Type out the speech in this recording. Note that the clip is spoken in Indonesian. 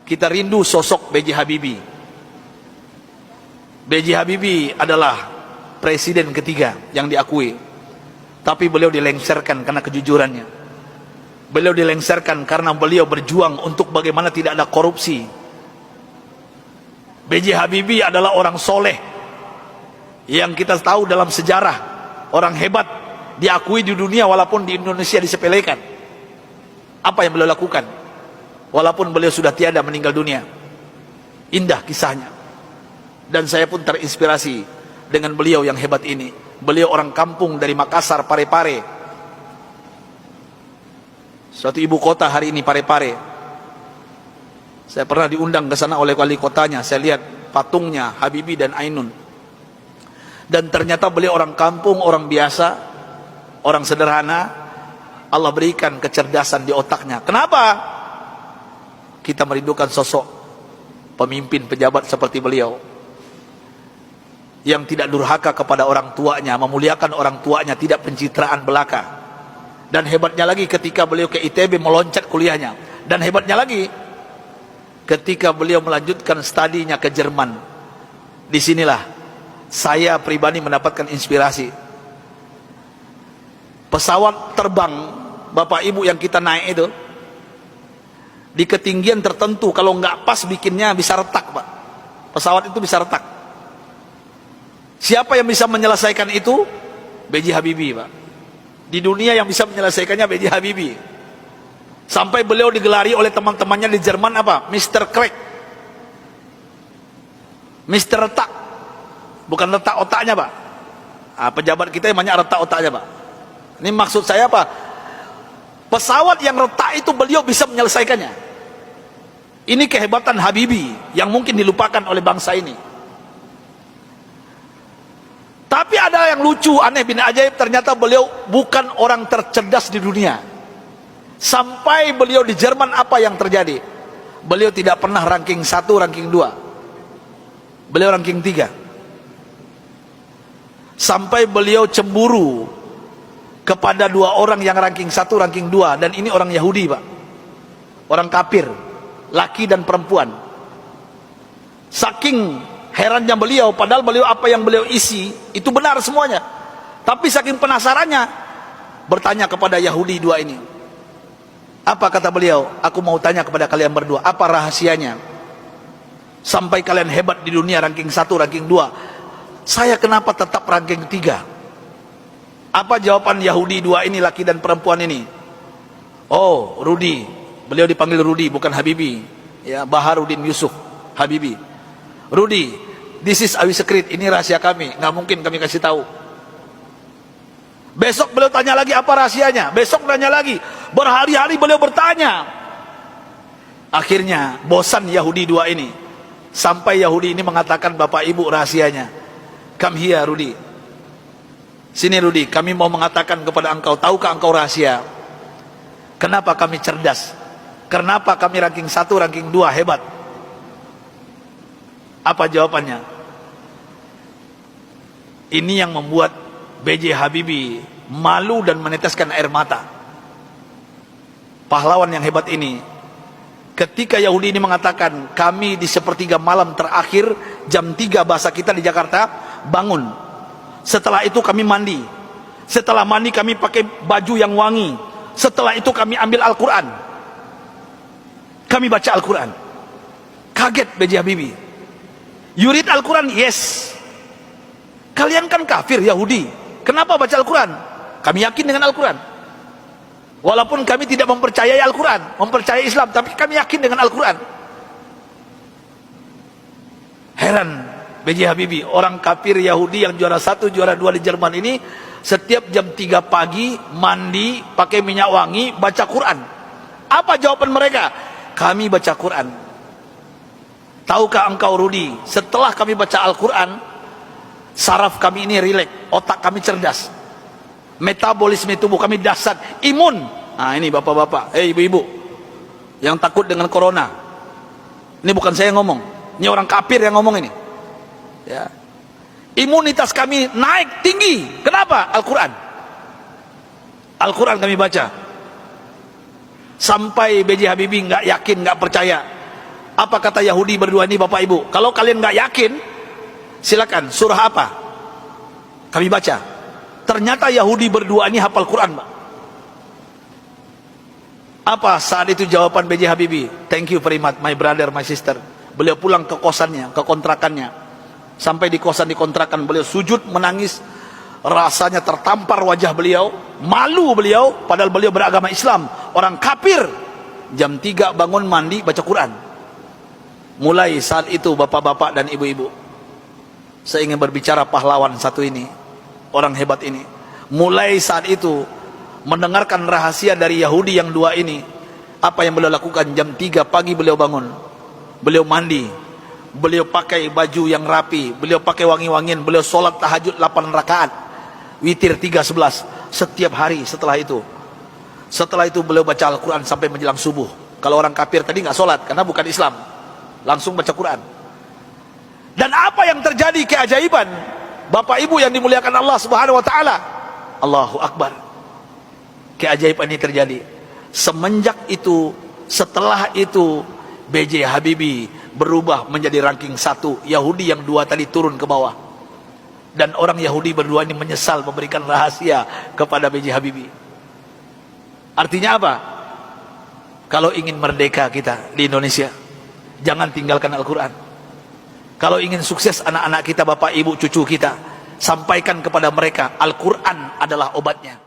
kita rindu sosok B.J. Habibie. B.J. Habibie adalah presiden ketiga yang diakui, tapi beliau dilengsarkan karena kejujurannya. Beliau dilengsarkan karena beliau berjuang untuk bagaimana tidak ada korupsi. B.J. Habibie adalah orang soleh yang kita tahu dalam sejarah, orang hebat, diakui di dunia walaupun di Indonesia disepelekan. Apa yang beliau lakukan walaupun beliau sudah tiada, meninggal dunia? Indah kisahnya, dan saya pun terinspirasi dengan beliau yang hebat ini. Beliau orang kampung dari Makassar, Parepare, suatu ibu kota hari ini, Parepare. Saya pernah diundang ke sana oleh wali kotanya. Saya lihat patungnya Habibie dan Ainun, dan ternyata beliau orang kampung, orang biasa, orang sederhana. Allah berikan kecerdasan di otaknya. Kenapa kita merindukan sosok pemimpin pejabat seperti beliau, yang tidak durhaka kepada orang tuanya, memuliakan orang tuanya, tidak pencitraan belaka. Dan hebatnya lagi ketika beliau ke ITB meloncat kuliahnya. Dan hebatnya lagi ketika beliau melanjutkan studinya ke Jerman. Disinilah saya pribadi mendapatkan inspirasi. Pesawat terbang Bapak Ibu yang kita naik itu, di ketinggian tertentu kalau nggak pas bikinnya bisa retak, Pak. Pesawat itu bisa retak. Siapa yang bisa menyelesaikan itu? B.J. Habibie, Pak. Di dunia yang bisa menyelesaikannya B.J. Habibie. Sampai beliau digelari oleh teman-temannya di Jerman apa? Mr. Crack, Mr. Retak. Bukan retak otaknya, Pak. Pejabat kita yang banyak retak otaknya, Pak. Ini maksud saya apa? Pesawat yang retak itu beliau bisa menyelesaikannya. Ini kehebatan Habibie yang mungkin dilupakan oleh bangsa ini. Tapi ada yang lucu, aneh bin ajaib, ternyata beliau bukan orang tercerdas di dunia. Sampai beliau di Jerman, apa yang terjadi? Beliau tidak pernah ranking 1, ranking 2. Beliau ranking 3. Sampai beliau cemburu kepada 2 orang yang ranking 1, ranking 2, dan ini orang Yahudi, Pak. Orang kafir, laki dan perempuan. Saking herannya beliau, padahal beliau apa yang beliau isi itu benar semuanya. Tapi saking penasarannya, bertanya kepada Yahudi 2 ini. Apa kata beliau? Aku mau tanya kepada kalian berdua, apa rahasianya sampai kalian hebat di dunia ranking 1, ranking 2? Saya kenapa tetap ranking 3? Apa jawaban Yahudi 2 ini, laki dan perempuan ini? Oh, Rudi. Beliau dipanggil Rudi, bukan Habibie. Ya, Baharudin Yusuf Habibie. Rudi, this is our secret. Ini rahasia kami, nggak mungkin kami kasih tahu. Besok beliau tanya lagi, apa rahasianya? Besok tanya lagi. Berhari-hari beliau bertanya. Akhirnya bosan Yahudi 2 ini. Sampai Yahudi ini mengatakan, Bapak Ibu, rahasianya. Come here, Rudi. Sini Rudi, kami mau mengatakan kepada engkau, tahukah engkau rahasia kenapa kami cerdas? Kenapa kami ranking 1, ranking 2 hebat? Apa jawabannya? Ini yang membuat B.J. Habibie malu dan meneteskan air mata. Pahlawan yang hebat ini, ketika Yahudi ini mengatakan, kami di sepertiga malam terakhir, jam 3 bahasa kita di Jakarta, bangun. Setelah itu kami mandi. Setelah mandi kami pakai baju yang wangi. Setelah itu kami ambil Al-Quran. Kami baca Al-Quran. Kaget B.J. Habibie. You read Al-Quran? Yes. Kalian kan kafir Yahudi, kenapa baca Al-Quran? Kami yakin dengan Al-Quran. Walaupun kami tidak mempercayai Al-Quran, mempercayai Islam, tapi kami yakin dengan Al-Quran. Heran B.J. Habibie, orang kafir Yahudi yang juara 1, juara 2 di Jerman ini, setiap jam 3 pagi mandi, pakai minyak wangi, baca Quran. Apa jawaban mereka? Kami baca Quran. Tahukah engkau Rudi, setelah kami baca Al-Quran, saraf kami ini rileks, otak kami cerdas, metabolisme tubuh kami dahsyat, imun. Nah ini bapak-bapak, ibu-ibu yang takut dengan corona, ini bukan saya yang ngomong, ini orang kafir yang ngomong ini. Ya. Imunitas kami naik tinggi. Kenapa? Al-Quran. Al-Quran kami baca. Sampai B.J. Habibie nggak yakin, nggak percaya. Apa kata Yahudi berdua ini Bapak Ibu? Kalau kalian nggak yakin, silakan. Surah apa? Kami baca. Ternyata Yahudi berdua ini hafal Quran, Pak. Apa saat itu jawaban B.J. Habibie? Thank you very much, my brother, my sister. Beliau pulang ke kosannya, ke kontrakannya. Sampai di kosan di kontrakan beliau sujud menangis. Rasanya tertampar wajah beliau, malu beliau, padahal beliau beragama Islam, orang kafir. Jam 3 bangun mandi baca Quran. Mulai saat itu bapak-bapak dan ibu-ibu, saya ingin berbicara pahlawan satu ini, orang hebat ini. Mulai saat itu mendengarkan rahasia dari Yahudi yang dua ini, apa yang beliau lakukan? Jam 3 pagi beliau bangun, beliau mandi, beliau pakai baju yang rapi, beliau pakai wangi-wangian, beliau sholat tahajud 8 rakaat, witir 3:11 setiap hari. Setelah itu beliau baca Al-Quran sampai menjelang subuh. Kalau orang kafir tadi nggak sholat karena bukan Islam, langsung baca Quran. Dan apa yang terjadi keajaiban, Bapak Ibu yang dimuliakan Allah Subhanahu wa taala, Allahu Akbar. Keajaiban ini terjadi. Semenjak itu, setelah itu B.J. Habibie berubah menjadi ranking 1. Yahudi yang dua tadi turun ke bawah. Dan orang Yahudi berdua ini menyesal memberikan rahasia kepada B.J. Habibie. Artinya apa? Kalau ingin merdeka kita di Indonesia, jangan tinggalkan Al-Quran. Kalau ingin sukses anak-anak kita, bapak, ibu, cucu kita, sampaikan kepada mereka Al-Quran adalah obatnya.